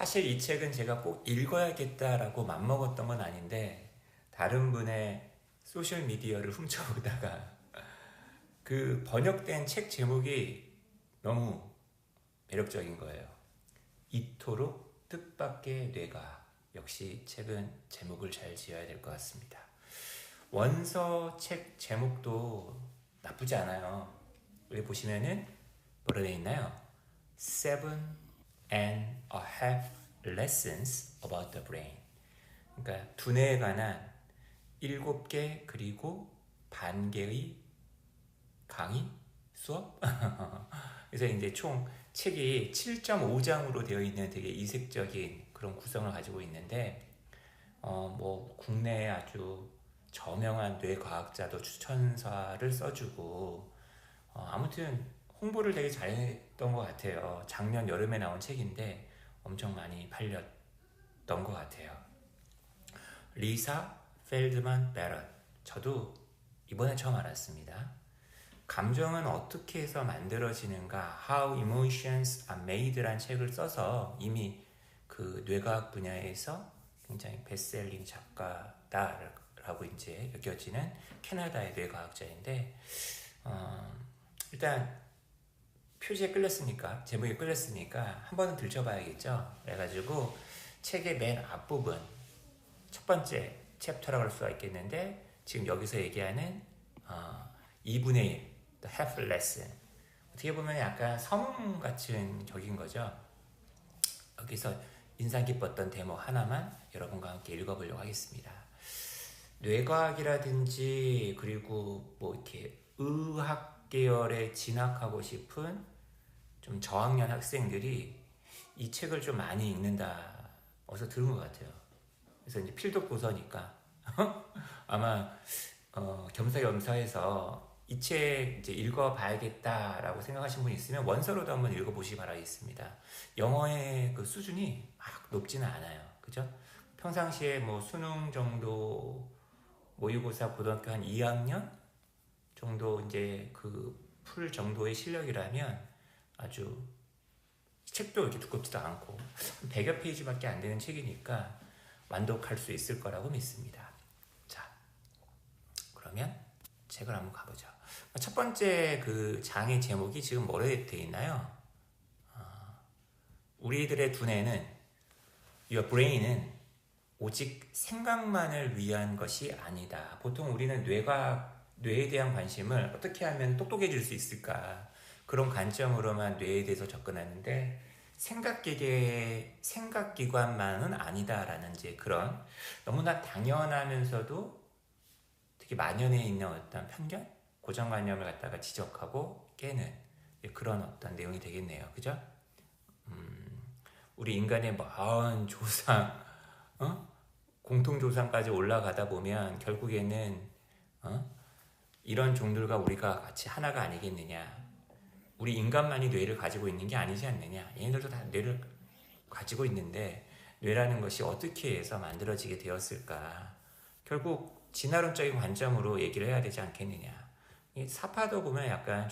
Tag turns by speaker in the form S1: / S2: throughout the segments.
S1: 사실 이 책은 제가 꼭 읽어야겠다라고 맘먹었던 건 아닌데 다른 분의 소셜미디어를 훔쳐보다가 그 번역된 책 제목이 너무 매력적인 거예요. 이토록 뜻밖의 뇌가. 역시 책은 제목을 잘 지어야 될 것 같습니다. 원서 책 제목도 나쁘지 않아요. 여기 보시면은 뭐라 되어 있나요? Seven and a half lessons about the brain. 그러니까 두뇌에 관한 7개 그리고 반 개의 강의? 수업? 그래서 이제 총 책이 7.5장으로 되어 있는 되게 이색적인 그런 구성을 가지고 있는데 뭐 국내에 아주 저명한 뇌과학자도 추천사를 써주고 아무튼 홍보를 되게 잘했던 것 같아요. 작년 여름에 나온 책인데 엄청 많이 팔렸던 것 같아요. 리사 펠드만 베럿. 저도 이번에 처음 알았습니다. 감정은 어떻게 해서 만들어지는가, How Emotions Are Made라는 책을 써서 이미 그 뇌과학 분야에서 굉장히 베스트셀링 작가다라고 이제 여겨지는 캐나다의 뇌과학자인데 일단 표지에 끌렸으니까, 제목에 끌렸으니까 한 번은 들춰봐야겠죠. 그래가지고 책의 맨 앞부분 첫 번째 챕터라고 할 수가 있겠는데 지금 여기서 얘기하는 2분의 1 The Half Lesson. 어떻게 보면 약간 서문 같은 격인 거죠. 여기서 인상 깊었던 대목 하나만 여러분과 함께 읽어보려고 하겠습니다. 뇌과학이라든지 그리고 뭐 이렇게 의학 계열에 진학하고 싶은 좀 저학년 학생들이 이 책을 좀 많이 읽는다 어디서 들은 것 같아요. 그래서 이제 필독 도서니까 아마 겸사겸사해서 이 책 이제 읽어봐야겠다라고 생각하신 분 있으면 원서로도 한번 읽어보시기 바라겠습니다. 영어의 그 수준이 막 높지는 않아요. 그죠? 평상시에 뭐 수능 정도, 모의고사 고등학교 한 2학년 정도 이제 그 풀 정도의 실력이라면 아주 책도 이렇게 두껍지도 않고 100여 페이지밖에 안 되는 책이니까 완독할 수 있을 거라고 믿습니다. 자, 그러면 책을 한번 가보죠. 첫 번째 그 장의 제목이 지금 뭐로 되어 있나요? 우리들의 두뇌는, your brain은 오직 생각만을 위한 것이 아니다. 보통 우리는 뇌에 대한 관심을 어떻게 하면 똑똑해질 수 있을까? 그런 관점으로만 뇌에 대해서 접근하는데 생각기관만은 아니다라는 이제 그런 너무나 당연하면서도 되게 만연해 있는 어떤 편견, 고정관념을 갖다가 지적하고 깨는 그런 어떤 내용이 되겠네요. 그죠? 우리 인간의 마흔 조상, 공통조상까지 올라가다 보면 결국에는 이런 종들과 우리가 같이 하나가 아니겠느냐. 우리 인간만이 뇌를 가지고 있는 게 아니지 않느냐. 얘네들도 다 뇌를 가지고 있는데 뇌라는 것이 어떻게 해서 만들어지게 되었을까. 결국 진화론적인 관점으로 얘기를 해야 되지 않겠느냐. 이 사파도 보면 약간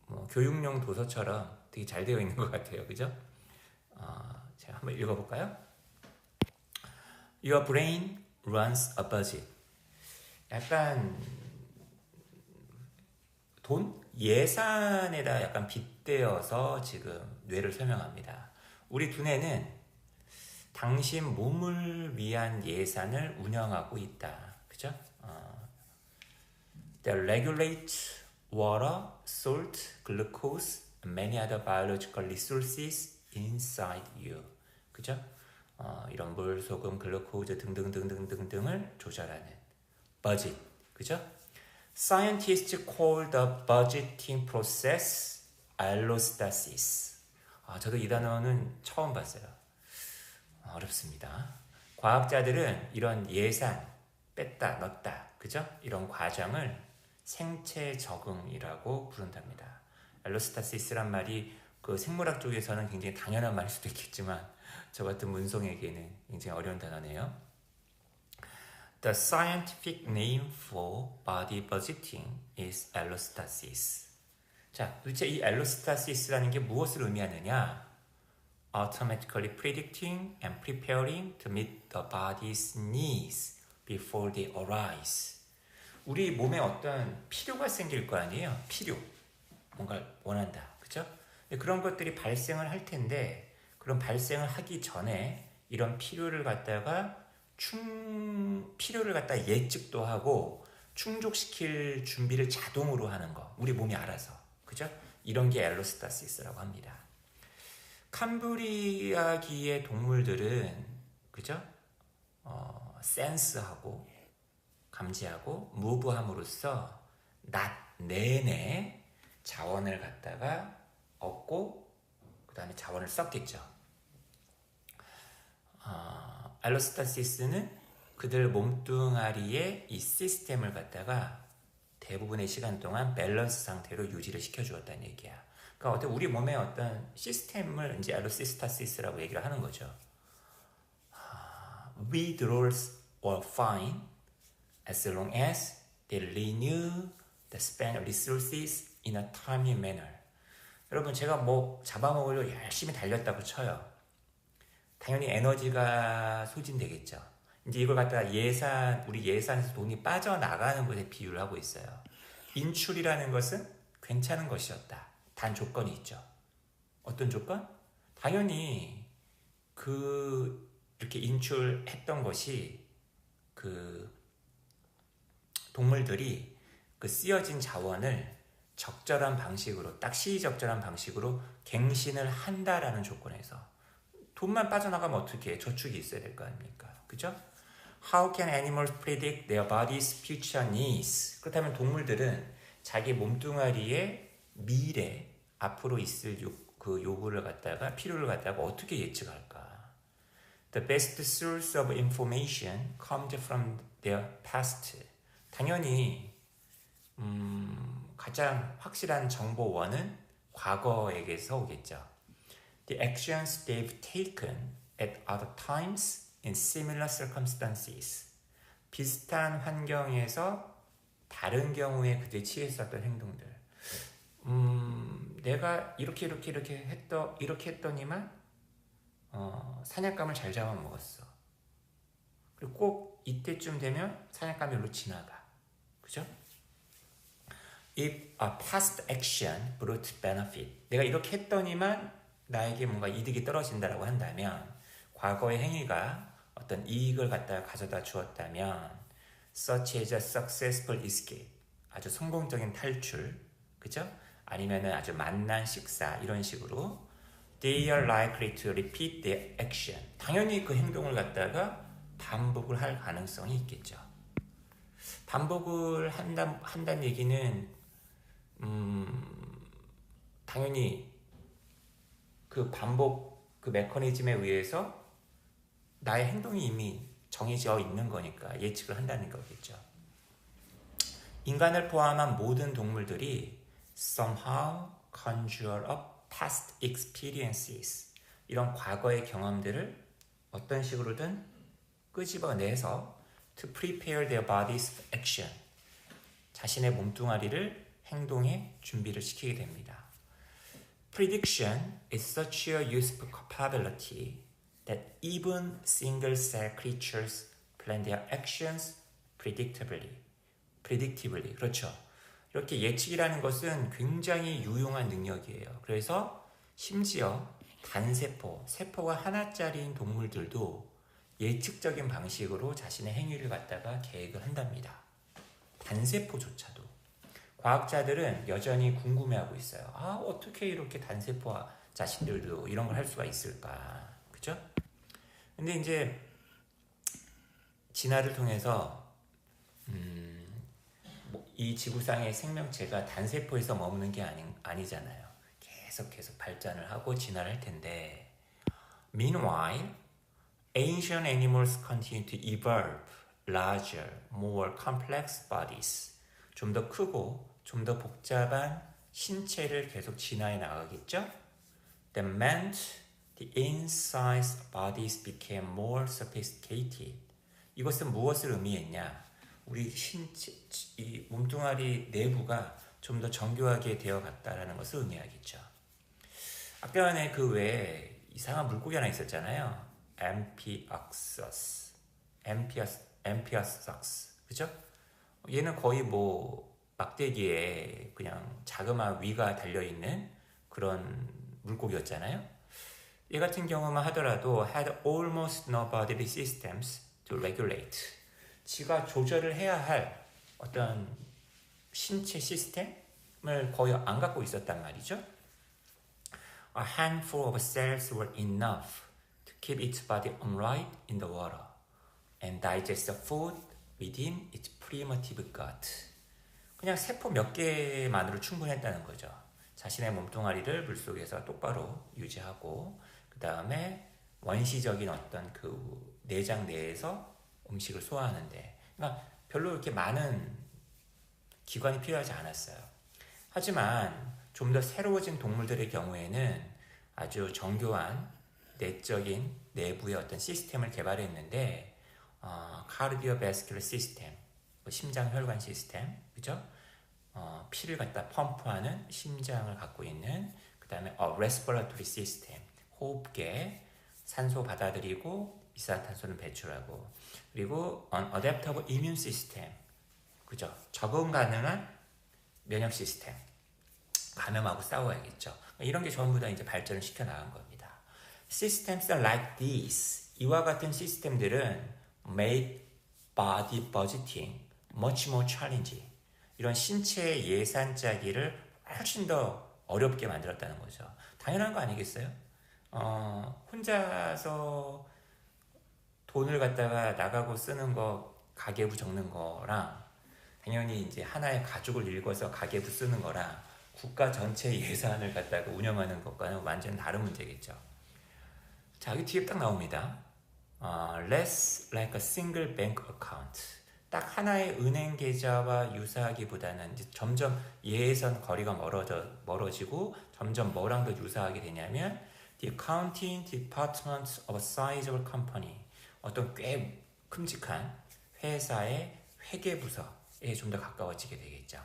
S1: 뭐 교육용 도서처럼 되게 잘 되어 있는 것 같아요. 그죠? 제가 한번 읽어볼까요? Your brain runs a budget. 약간 돈? 예산에다 약간 빗대어서 지금 뇌를 설명합니다. 우리 두뇌는 당신 몸을 위한 예산을 운영하고 있다. 그죠? They regulate water, salt, glucose, and many other biological resources inside you. 그죠? 이런 물, 소금, 글루코즈 등등등등등등을 조절하는 budget. 그죠? Scientists call the budgeting process allostasis. 저도 이 단어는 처음 봤어요. 어렵습니다. 과학자들은 이런 예산, 뺐다, 넣었다, 그죠? 이런 과정을 생체 적응이라고 부른답니다. 알로스타시스란 말이 그 생물학 쪽에서는 굉장히 당연한 말일 수도 있겠지만 저 같은 문송에게는 굉장히 어려운 단어네요. The scientific name for body budgeting is allostasis. 자, 도대체 이 allostatis라는 게 무엇을 의미하느냐? automatically predicting and preparing to meet the body's needs before they arise. 우리 몸에 어떤 필요가 생길 거 아니에요? 필요. 뭔가 원한다. 그죠? 그런 것들이 발생을 할 텐데, 그런 발생을 하기 전에 이런 필요를 갖다가 예측도 하고 충족시킬 준비를 자동으로 하는 거. 우리 몸이 알아서. 그죠? 이런 게 알로스타시스라고 합니다. 캄브리아기의 동물들은, 그죠? 센스하고, 감지하고, 무브함으로써 낮 내내 자원을 갖다가 얻고, 그 다음에 자원을 썼겠죠. 알로스타시스는 그들 몸뚱아리의 이 시스템을 갖다가 대부분의 시간 동안 밸런스 상태로 유지를 시켜주었다는 얘기야. 그러니까 어떤 우리 몸의 어떤 시스템을 이제 알로시스타시스라고 얘기를 하는 거죠. Withdrawals are fine as long as they renew the spent resources in a timely manner. 여러분, 제가 뭐 잡아먹으려고 열심히 달렸다고 쳐요. 당연히 에너지가 소진되겠죠. 이제 이걸 갖다가 우리 예산에서 돈이 빠져나가는 것에 비유를 하고 있어요. 인출이라는 것은 괜찮은 것이었다. 단 조건이 있죠. 어떤 조건? 당연히 이렇게 인출했던 것이 동물들이 쓰여진 자원을 적절한 방식으로, 딱 시의적절한 방식으로 갱신을 한다라는 조건에서 돈만 빠져나가면 어떻게 해? 저축이 있어야 될 거 아닙니까? 그죠? How can animals predict their body's future needs? 그렇다면 동물들은 자기 몸뚱아리의 미래, 앞으로 있을 요구를 갖다가, 필요를 갖다가 어떻게 예측할까? The best source of information comes from their past. 당연히 가장 확실한 정보원은 과거에게서 오겠죠. The actions they've taken at other times in similar circumstances. 비슷한 환경에서 다른 경우에 그때 취했었던 행동들. 내가 이렇게 했더니만 사냥감을 잘 잡아먹었어. 그리고 꼭 이때쯤 되면 사냥감이 일로 지나가. 그죠? If a past action brought benefit. 내가 이렇게 했더니만 나에게 뭔가 이득이 떨어진다라고 한다면, 과거의 행위가 어떤 이익을 갖다가 가져다 주었다면, such as a successful escape, 아주 성공적인 탈출, 그죠? 아니면은 아주 맛난 식사, 이런 식으로 they are likely to repeat their action. 당연히 그 행동을 갖다가 반복을 할 가능성이 있겠죠. 반복을 한다는 얘기는 당연히 그 반복, 그 메커니즘에 의해서 나의 행동이 이미 정해져 있는 거니까 예측을 한다는 거겠죠. 인간을 포함한 모든 동물들이 somehow conjure up past experiences. 이런 과거의 경험들을 어떤 식으로든 끄집어내서 to prepare their bodies for action. 자신의 몸뚱아리를 행동에 준비를 시키게 됩니다. Prediction is such a useful capability that even single-cell creatures plan their actions predictably. 그렇죠. 이렇게 예측이라는 것은 굉장히 유용한 능력이에요. 그래서 심지어 단세포, 세포가 하나짜리인 동물들도 예측적인 방식으로 자신의 행위를 갖다가 계획을 한답니다. 단세포조차도. 과학자들은 여전히 궁금해하고 있어요. 어떻게 이렇게 단세포 자신들도 이런 걸 할 수가 있을까? 그죠? 근데 이제 진화를 통해서 이 지구상의 생명체가 단세포에서 머무는 게 아니잖아요. 계속 발전을 하고 진화를 할 텐데, meanwhile, ancient animals continue to evolve larger, more complex bodies. 좀 더 크고 좀 더 복잡한 신체를 계속 진화해 나가겠죠? That meant the insides bodies became more sophisticated. 이것은 무엇을 의미했냐? 우리 신체, 이 몸뚱아리 내부가 좀 더 정교하게 되어 갔다라는 것을 의미하겠죠. 아까 전에 그 외에 이상한 물고기 하나 있었잖아요. 엠피어삭스. 그죠? 얘는 거의 뭐 막대기에 그냥 자그마한 위가 달려있는 그런 물고기였잖아요. 얘 같은 경우만 하더라도 had almost no bodily systems to regulate. 지가 조절을 해야 할 어떤 신체 시스템을 거의 안 갖고 있었단 말이죠. A handful of cells were enough to keep its body upright in the water and digest the food within its primitive gut. 그냥 세포 몇 개만으로 충분했다는 거죠. 자신의 몸뚱아리를 물속에서 똑바로 유지하고 그 다음에 원시적인 어떤 그 내장 내에서 음식을 소화하는데, 그러니까 별로 이렇게 많은 기관이 필요하지 않았어요. 하지만 좀 더 새로워진 동물들의 경우에는 아주 정교한 내적인 내부의 어떤 시스템을 개발했는데, 카르디오베스큘러 시스템, 심장혈관 시스템, 그죠? 피를 갖다 펌프하는 심장을 갖고 있는, 그 다음에 레스피레토리 시스템, 호흡계, 산소 받아들이고 이산화탄소를 배출하고, 그리고 어댑터블 이뮨 시스템, 그죠? 적응 가능한 면역 시스템, 감염하고 싸워야겠죠. 이런 게 전부 다 이제 발전을 시켜 나간 겁니다. Systems like these, 이와 같은 시스템들은 made body budgeting much more challenging. 이런 신체 예산 짜기를 훨씬 더 어렵게 만들었다는 거죠. 당연한 거 아니겠어요? 혼자서 돈을 갖다가 나가고 쓰는 거, 가계부 적는 거랑 당연히 이제 하나의 가족을 일궈서 가계부 쓰는 거랑 국가 전체 예산을 갖다가 운영하는 것과는 완전 다른 문제겠죠. 자, 여기 뒤에 딱 나옵니다. Less like a single bank account. 딱 하나의 은행 계좌와 유사하기보다는 이제 점점 얘에선 거리가 멀어지고 점점 뭐랑 더 유사하게 되냐면 The accounting department of a sizable company. 어떤 꽤 큼직한 회사의 회계부서에 좀 더 가까워지게 되겠죠.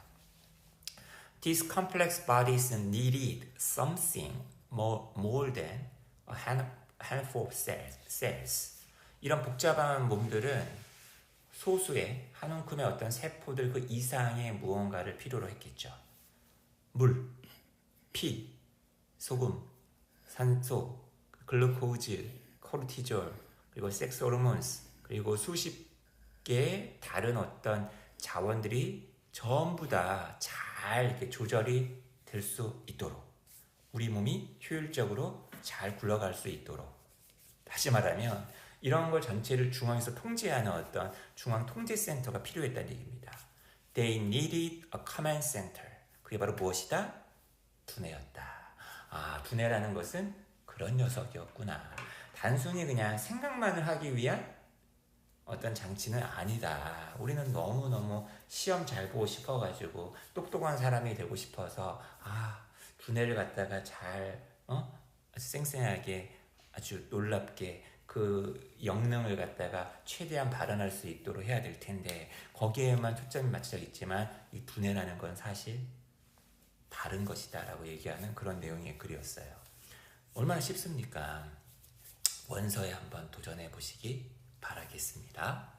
S1: These complex bodies needed something more than a handful of cells. 이런 복잡한 몸들은 소수의 한 움큼의 어떤 세포들 그 이상의 무언가를 필요로 했겠죠. 물, 피, 소금, 산소, 글루코즈, 코르티졸, 그리고 섹스 호르몬스, 그리고 수십 개의 다른 어떤 자원들이 전부 다 잘 이렇게 조절이 될 수 있도록, 우리 몸이 효율적으로 잘 굴러갈 수 있도록, 다시 말하면 이런 걸 전체를 중앙에서 통제하는 어떤 중앙 통제센터가 필요했다는 얘기입니다. They needed a command center. 그게 바로 무엇이다? 두뇌였다. 두뇌라는 것은 그런 녀석이었구나. 단순히 그냥 생각만을 하기 위한 어떤 장치는 아니다. 우리는 너무너무 시험 잘 보고 싶어가지고 똑똑한 사람이 되고 싶어서 두뇌를 갖다가 잘 아주 쌩쌩하게 아주 놀랍게 그 영능을 갖다가 최대한 발현할 수 있도록 해야 될 텐데 거기에만 초점이 맞춰져 있지만 이 두뇌라는 건 사실 다른 것이다 라고 얘기하는 그런 내용의 글이었어요. 얼마나 쉽습니까? 원서에 한번 도전해 보시기 바라겠습니다.